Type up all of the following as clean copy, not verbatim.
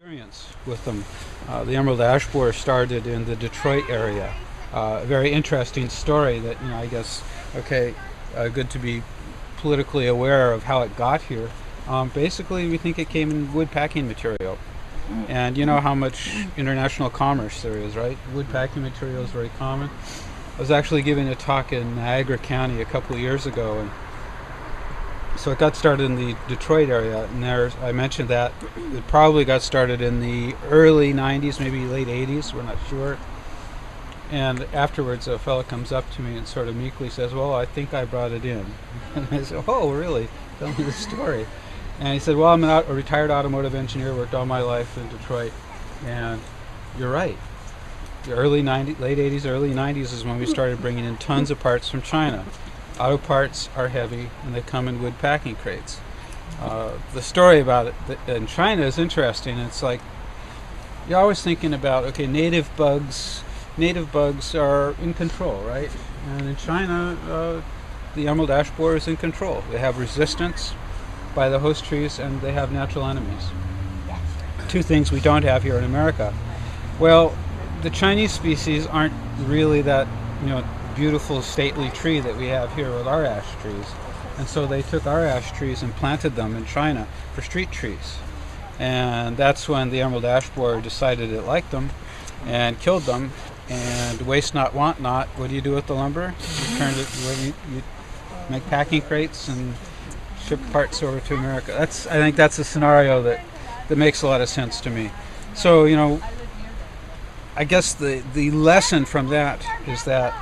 experience with them. The emerald ash borer started in the Detroit area. A very interesting story that, I guess, good to be politically aware of how it got here. Basically, we think it came in wood packing material. And you know how much international commerce there is, right? Wood packing material is very common. I was actually giving a talk in Niagara County a couple of years ago, and so it got started in the Detroit area, and I mentioned that it probably got started in the early 90s, maybe late 80s, we're not sure. And afterwards a fellow comes up to me and sort of meekly says, "Well, I think I brought it in." And I said, "Oh, really? Tell me the story." And he said, "Well, I'm a retired automotive engineer, worked all my life in Detroit, and you're right. The late 80s, early 90s is when we started bringing in tons of parts from China. Auto parts are heavy, and they come in wood packing crates." The story about it in China is interesting. It's like you're always thinking about, okay, native bugs are in control, right? And in China, the emerald ash borer is in control. They have resistance by the host trees, and they have natural enemies. Two things we don't have here in America. Well, the Chinese species aren't really that, beautiful stately tree that we have here with our ash trees. And so they took our ash trees and planted them in China for street trees. And that's when the emerald ash borer decided it liked them and killed them. And waste not, want not. What do you do with the lumber? You turn it, you make packing crates and ship parts over to America. I think that's a scenario that makes a lot of sense to me. So, I guess the lesson from that is that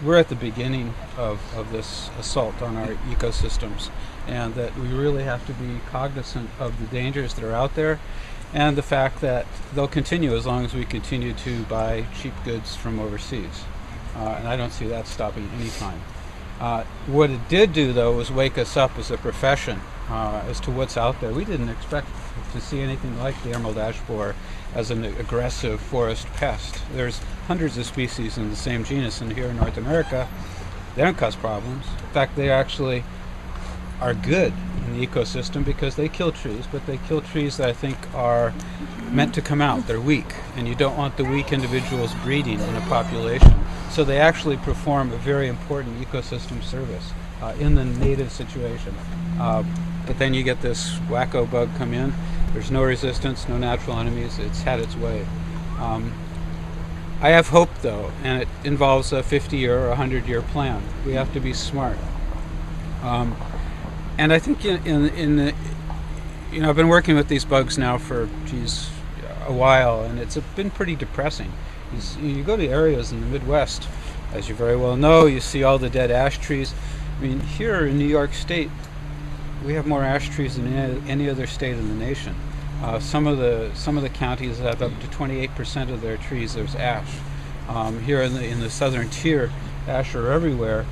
we're at the beginning of this assault on our ecosystems, and that we really have to be cognizant of the dangers that are out there, and the fact that they'll continue as long as we continue to buy cheap goods from overseas. And I don't see that stopping anytime. What it did do, though, was wake us up as a profession as to what's out there. We didn't expect to see anything like the emerald ash borer as an aggressive forest pest. There's hundreds of species in the same genus, and here in North America, they don't cause problems. In fact, they actually are good in the ecosystem because they kill trees, but they kill trees that I think are meant to come out. They're weak, and you don't want the weak individuals breeding in a population. So they actually perform a very important ecosystem service in the native situation. But then you get this wacko bug come in. There's no resistance, no natural enemies. It's had its way. I have hope, though, and it involves a 50-year or 100-year plan. We have to be smart. And I think I've been working with these bugs now for, a while, and it's been pretty depressing. You go to areas in the Midwest, as you very well know, you see all the dead ash trees. I mean, here in New York State, we have more ash trees than any other state in the nation. Some of the counties have up to 28% of their trees there's ash. Here in the southern tier, ash are everywhere,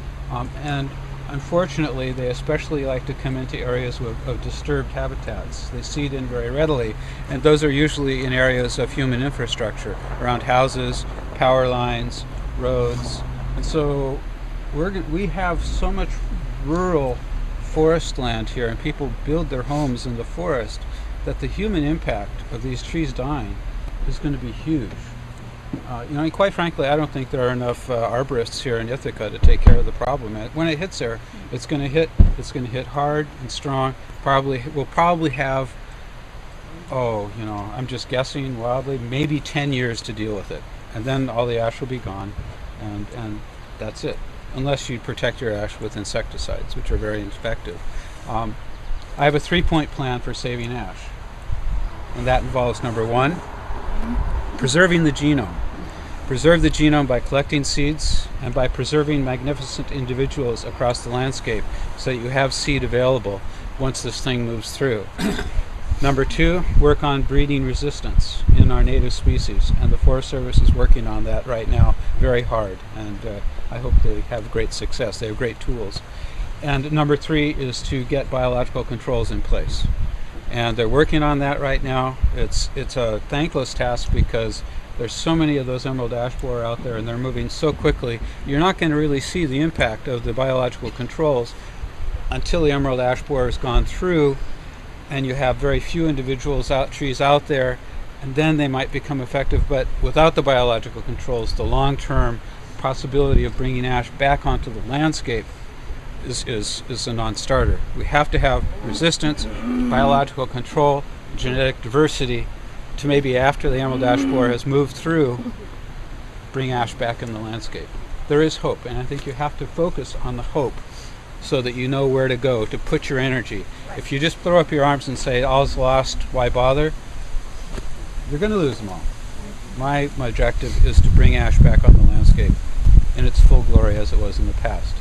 and unfortunately, they especially like to come into areas of disturbed habitats. They seed in very readily, and those are usually in areas of human infrastructure, around houses, power lines, roads. And so we have so much rural forest land here, and people build their homes in the forest, that the human impact of these trees dying is going to be huge. And quite frankly, I don't think there are enough arborists here in Ithaca to take care of the problem. When it hits there, it's going to hit hard and strong. We'll probably have, I'm just guessing wildly, maybe 10 years to deal with it. And then all the ash will be gone, and that's it. Unless you protect your ash with insecticides, which are very effective. I have a 3-point plan for saving ash. And that involves, number one, preserving the genome. Preserve the genome by collecting seeds and by preserving magnificent individuals across the landscape so that you have seed available once this thing moves through. Number two, work on breeding resistance in our native species, and the Forest Service is working on that right now very hard, and I hope they have great success. They have great tools. And number three is to get biological controls in place. And they're working on that right now. It's a thankless task because there's so many of those emerald ash borer out there, and they're moving so quickly. You're not going to really see the impact of the biological controls until the emerald ash borer has gone through and you have very few trees out there, and then they might become effective. But without the biological controls, the long-term possibility of bringing ash back onto the landscape is a non-starter. We have to have resistance, biological control, genetic diversity to maybe after the emerald ash borer has moved through, bring ash back in the landscape. There is hope, and I think you have to focus on the hope so that you know where to go to put your energy. If you just throw up your arms and say all's lost, why bother, you're going to lose them all. My objective is to bring ash back on the landscape in its full glory as it was in the past.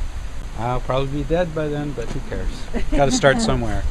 I'll probably be dead by then, but who cares? Got to start somewhere.